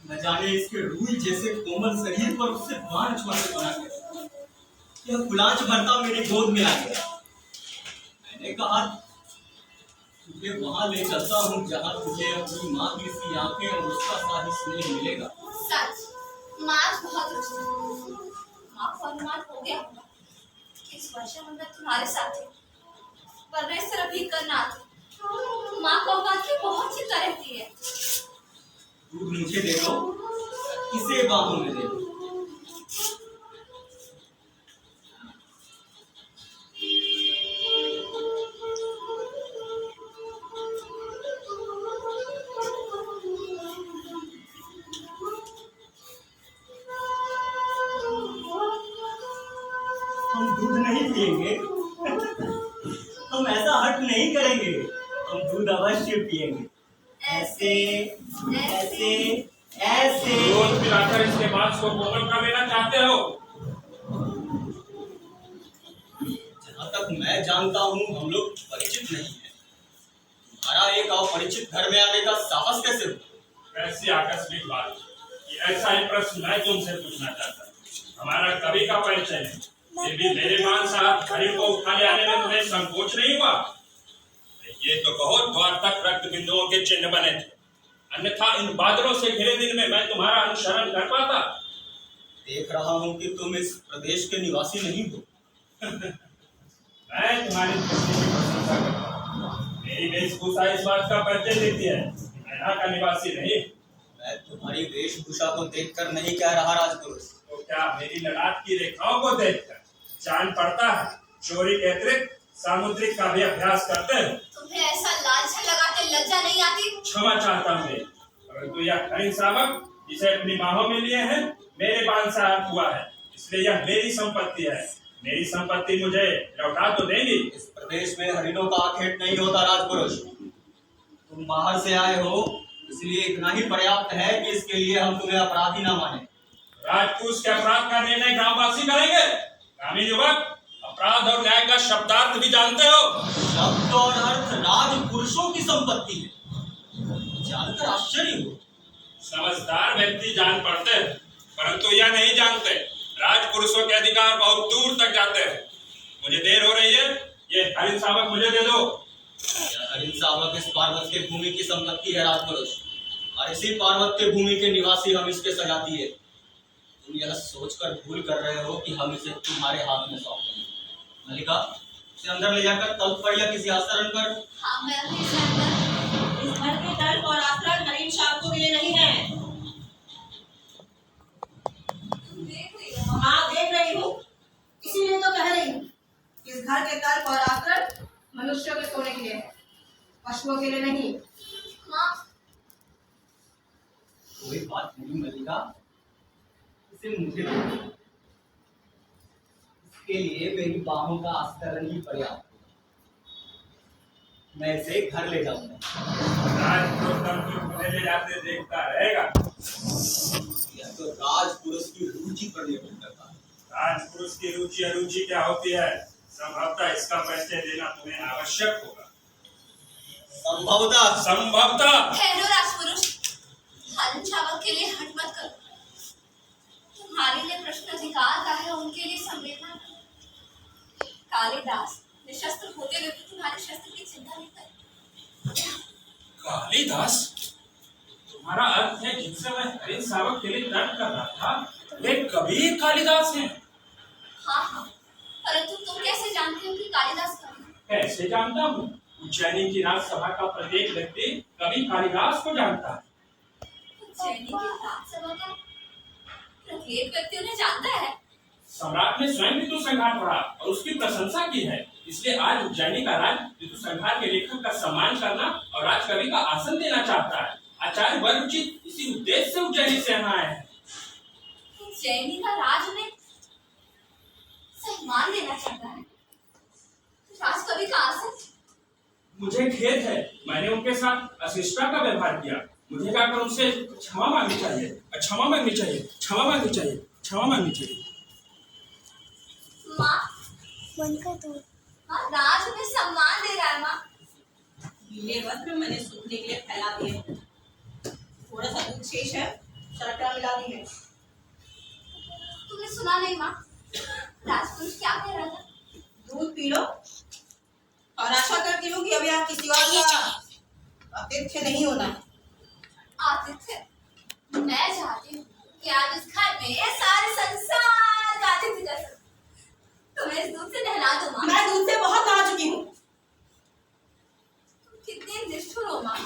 न जाने इसके रूई जैसे कोमल शरीर पर उससे बाण छोड़कर बना गया। यह गुलांच भरता मेरी गोद में आ गया। मैंने कहा तुझे वहां ले चलता हूँ जहाँ तुझे अपनी माँ की सी आंखें और उसका सा ही स्नेह मिलेगा। सच माँ बहुत रुचि माँ को अनुमान हो गया होगा कि इस वर्षा में मैं तुम्हारे साथ हूँ, वरना इस तरह भी करना आती। माँ को बात की बहुत चिंता रहती है। दूध मुझे दे दो, इसे बाहों में दे दो। हम दूध नहीं पिएंगे। हम ऐसा हट नहीं करेंगे। हम दूध अवश्य पिएंगे। ऐसे ऐसे ऐसे दूध पिलाकर इसके मांस को कोमल कर लेना चाहते हो? जहाँ तक मैं जानता हूँ हम लोग परिचित नहीं है। तुम्हारा एक अपरिचित घर में आने का साहस कैसे हुआ? ऐसी आकस्मिक बात कि ऐसा ही प्रश्न मैं तुमसे पूछना चाहता। हमारा कभी का परिचय नहीं, फिर भी मेरे मान साहब हरिण को उठा ले आने में तुम्हें संकोच नहीं हुआ? ये तो कहो द्वार तक रक्त बिंदुओं के चिन्ह बने थे, अन्यथा इन बादलों से घिरे दिन में मैं तुम्हारा अनुसरण कर पाता। देख रहा हूँ कि तुम इस प्रदेश के निवासी नहीं हो। मैं तुम्हारी दृष्टि की प्रशंसा करता हूँ। मेरी वेशभूषा इस बात का परिचय देती है मैं यहाँ का निवासी नहीं। मैं तुम्हारी वेशभूषा को देखकर नहीं कह रहा राजपुरुष। तो क्या मेरी ललाट की रेखाओं को देखकर जान पड़ता है चोरी के अतिरिक्त सामुद्रिक का भी अभ्यास करते हैं? तुम्हें ऐसा लालचा लगाते लज्जा नहीं आती? क्षमा चाहता हूँ, परंतु यह हरिण शावक जिसे अपनी बाहों में लिए हैं मेरे बान साहब हुआ है, इसलिए यह मेरी संपत्ति है। मेरी संपत्ति मुझे लौटा तो देंगी। इस प्रदेश में हरिणों का आखेट नहीं होता राजपुरुष। तुम बाहर से आए हो, इसलिए इतना ही पर्याप्त है कि इसके लिए हम तुम्हें अपराधी ना माने। राजपूत के अपराध का निर्णय ग्रामवासी करेंगे। ग्रामीण युवक अपराध और न्याय का शब्दार्थ भी जानते हो? शब्द और अर्थ राजपुरुषों की संपत्ति है। जानकर आश्चर्य हो। समझदार व्यक्ति जान पड़ते हैं, परंतु यह नहीं जानते राजपुरुषों के अधिकार बहुत दूर तक जाते हैं। मुझे देर हो रही है, ये हरिण शावक मुझे दे दो। हरिण शावक इस पार्वत्य भूमि की संपत्ति है राजपुरुष, और इसी पार्वत्य भूमि के निवासी हम इसके सजाती है। तुम यह सोचकर भूल कर रहे हो कि हम इसे तुम्हारे हाथ में सौंप देंगे। मलिका, इसे अंदर ले जाकर तल्प पर या किसी आश्रम पर। हाँ, मैं अभी इसे अंदर। इस घर के तल्प और आश्रम हरिण शावकों के लिए नहीं है। हाँ, देख रही हूँ, इसीलिए तो कह रही हूँ इस घर के तल्प और आश्रम मनुष्यों के सोने के लिए है, पशुओं के लिए नहीं। माँ, कोई बात नहीं मलिका, इसे मुझे दे दो। इसके लिए मेरी बाहों का आस्तरण ही पर्याप्त है। मैं इसे घर ले जाऊंगा। ले जाते देखता रहेगा। यह तो राजपुरुष की रुचि पर निर्भर करता है। राजपुरुष की रुचि अरुचि क्या होती है? संभवतः इसका परिचय देना तुम्हें आवश्यक होगा। संभवतः संभवतः ठहरो राजपुरुष, हरिण शावक के लिए हट मत करो। तुम्हारे लिए प्रश्न अधिकार का है, उनके लिए संवेदना का। कालिदास निशस्त्र होते हुए भी तुम्हारे शस्त्र की चिंता नहीं करे। कालिदास? तुम्हारा अर्थ है जिनसे मैं हरिण शावक के लिए तर्क कर रहा था, वे कभी कालिदास हैं? हाँ हाँ, परंतु तुम कैसे जानते हो कि कालिदास कवि है? कैसे जानता हूँ? उज्जैनी की राजसभा का प्रत्येक व्यक्ति कवि कालिदास को जानता है। उज्जैनी की राजसभा का प्रत्येक व्यक्ति उन्हें जानता है। सम्राट ने स्वयं ऋतु संहार पढ़ा और उसकी प्रशंसा की है, इसलिए आज उज्जैनी का राज ऋतु संहार के लेखक का सम्मान करना और राजकवि का आसन देना चाहता है। आचार्य वरुचित इसी उद्देश्य से उज्जैनी से यहाँ आए हैं। उज्जैनी का राज में सम्मान देना चाहता है, राजकवि का आसन। मुझे खेद है, मैंने उनके साथ अशिष्टता का व्यवहार किया। मुझे जाकर उनसे क्षमा मांगनी चाहिए, क्षमा मांगनी चाहिए, क्षमा मांगनी चाहिए, क्षमा मांगनी चाहिए। माँ, बंद कर दो। हाँ, राज में सम्मान दे रहा है माँ। गीले वस्त्र मैंने सूखने के लिए फैला दिए, थोड़ा सा दूध शेष है, शर्ट मिला दी है। तुमने सुना नहीं माँ, राजपुरुष क्या कह रहा था? दूध पी लो और आशा करती हूँ कि अभी आप किसी और का आतिथ्य नहीं होना है। आतिथ्य? मैं चाहती हूँ कि आज इस घर में ये सारे संसार का आतिथ्य जैसा तुम्हें इस दूध से नहला दूँ माँ। मैं दूध से बहुत नहा चुकी हूँ। तुम कितनी निष्ठुर हो माँ।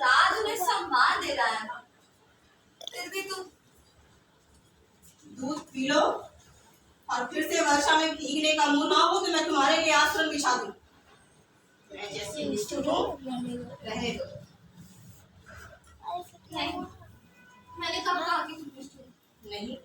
राज उन्हें सम्मान दे रहा है माँ, फिर भी तुम दूध पी लो और फिर से वर्षा में भीगने का मुंह ना हो तो मैं तुम्हारे लिए आश्रम बिछा दूं। मैं जैसी निष्ठुर हूँ रहने दो। नहीं, मैंने कब कहा कि तुम निष्ठुर हो? नहीं